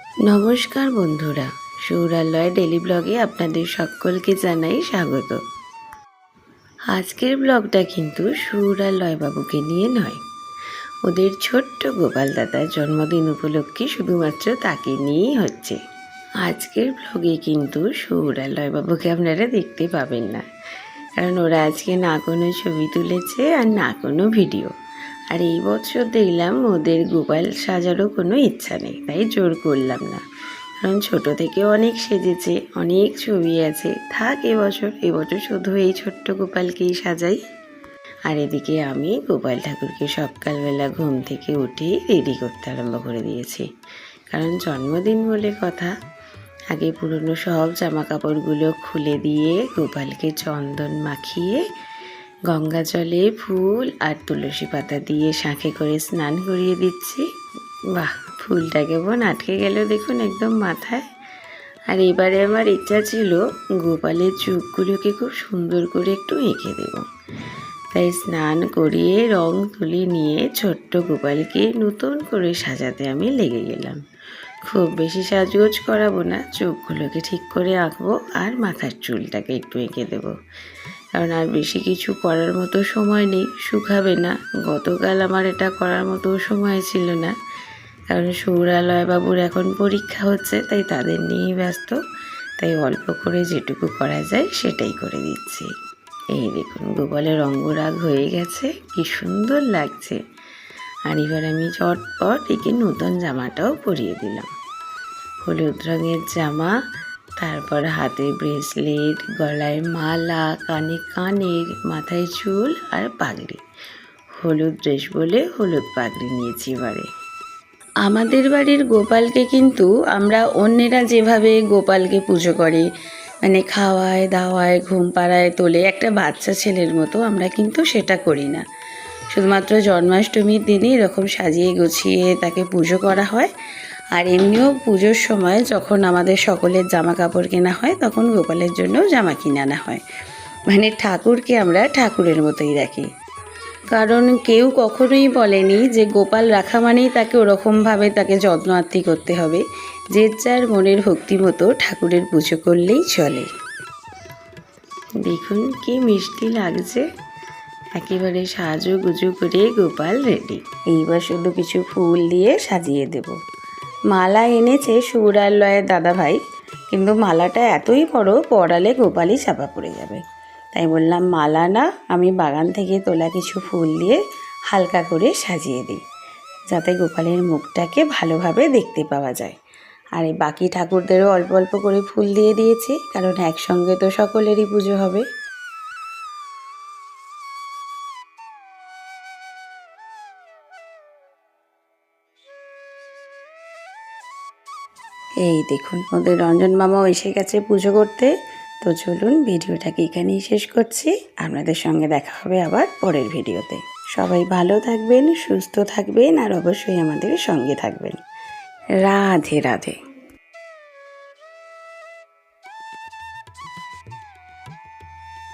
নমস্কার বন্ধুরা, সৌরালয় ডেলি ব্লগে আপনাদের সকলকে জানাই স্বাগত। আজকের ব্লগটা কিন্তু সৌরালয় বাবুকে নিয়ে নয়, ওদের ছোট্ট গোপাল দাদার জন্মদিন উপলক্ষে শুধুমাত্র তাকে নিয়েই হচ্ছে। আজকের ব্লগে কিন্তু সৌরালয় বাবুকে আপনারা দেখতে পাবেন না, কারণ ওরা আজকে না কোনো ছবি তুলেছে আর না কোনো ভিডিও। আর এই বছর দেখলাম ওদের গোপাল সাজারও কোনো ইচ্ছা নেই, তাই জোর করলাম না, কারণ ছোটো থেকে অনেক সেজেছে, অনেক ছবি আছে, থাক এবছর শুধু এই ছোট্ট গোপালকেই সাজাই। আর এদিকে আমি গোপাল ঠাকুরকে সকালবেলা ঘুম থেকে উঠেই রেডি করতে আরম্ভ করে দিয়েছি, কারণ জন্মদিন বলে কথা। আগে পুরনো সব জামা কাপড়গুলো খুলে দিয়ে গোপালকে চন্দন মাখিয়ে গঙ্গা জলে ফুল আর তুলসী পাতা দিয়ে শাঁখে করে স্নান করিয়ে দিচ্ছি। বাহ, ফুলটা কেমন আটকে গেল দেখুন একদম মাথায়। আর এবারে আমার ইচ্ছা ছিল গোপালের চোখগুলোকে খুব সুন্দর করে একটু এঁকে দেব, তাই স্নান করিয়ে রং তুলে নিয়ে ছোট্ট গোপালকে নতুন করে সাজাতে আমি লেগে গেলাম। খুব বেশি সাজগোজ করাবো না, চোখগুলোকে ঠিক করে আঁকবো আর মাথার চুলটাকে একটু এঁকে দেবো, কারণ আর বেশি কিছু করার মতো সময় নেই, শুকাবে না। গতকাল আমার এটা করার মতো সময় ছিল না, কারণ সৌরালয় বাবুর এখন পরীক্ষা হচ্ছে, তাই তাদের নিয়েই ব্যস্ত, তাই অল্প করে যেটুকু করা যায় সেটাই করে দিচ্ছি। এই দেখুন গোপালের রঙ্গরাগ হয়ে গেছে, কি সুন্দর লাগছে। আর এবার আমি চটপট একে নতুন জামাটাও পরিয়ে দিলাম, হলুদ রঙের জামা, তারপর হাতে ব্রেসলেট, গলায় মালা, কানে কানের, মাথায় চুল আর পাগড়ি। হলুদ ড্রেস বলে হলুদ পাগড়ি নিয়েছি এবারে। আমাদের বাড়ির গোপালকে কিন্তু আমরা অন্যেরা যেভাবে গোপালকে পুজো করে, মানে খাওয়ায় দাওয়ায় ঘুম পাড়ায় তোলে একটা বাচ্চা ছেলের মতো, আমরা কিন্তু সেটা করি না। শুধুমাত্র জন্মাষ্টমীর দিনই এরকম সাজিয়ে গুছিয়ে তাকে পুজো করা হয়। আর এমনিও পুজোর সময় যখন আমাদের সকলের জামা কাপড় কেনা হয়, তখন গোপালের জন্যও জামা কিনে আনা হয়। মানে ঠাকুরকে আমরা ঠাকুরের মতোই রাখি, কারণ কেউ কখনোই বলেনি যে গোপাল রাখা মানেই তাকে ওরকমভাবে তাকে যত্ন আত্তি করতে হবে। যে যার মনের ভক্তি মতো ঠাকুরের পুজো করলেই চলে। দেখুন কি মিষ্টি লাগছে, একেবারে সাজুগুজু করে গোপাল রেডি। এইবার শুধু কিছু ফুল দিয়ে সাজিয়ে দেব। মালা এনেছে সৌরালয়ের দাদাভাই, কিন্তু মালাটা এতই বড়, পরালে গোপালই চাপা পড়ে যাবে, তাই বললাম মালা না, আমি বাগান থেকে তোলা কিছু ফুল দিয়ে হালকা করে সাজিয়ে দিই, যাতে গোপালের মুখটাকে ভালোভাবে দেখতে পাওয়া যায়। আর এই বাকি ঠাকুরদেরও অল্প অল্প করে ফুল দিয়ে দিয়েছি, কারণ একসঙ্গে তো সকলেরই পুজো হবে। এই দেখুন ওদের রঞ্জন মামাও এসে গেছে পুজো করতে। তো চলুন ভিডিওটাকে এখানেই শেষ করছি, আপনাদের সঙ্গে দেখা হবে আবার পরের ভিডিওতে। সবাই ভালো থাকবেন, সুস্থ থাকবেন, আর অবশ্যই আমাদের সঙ্গে থাকবেন। রাধে রাধে।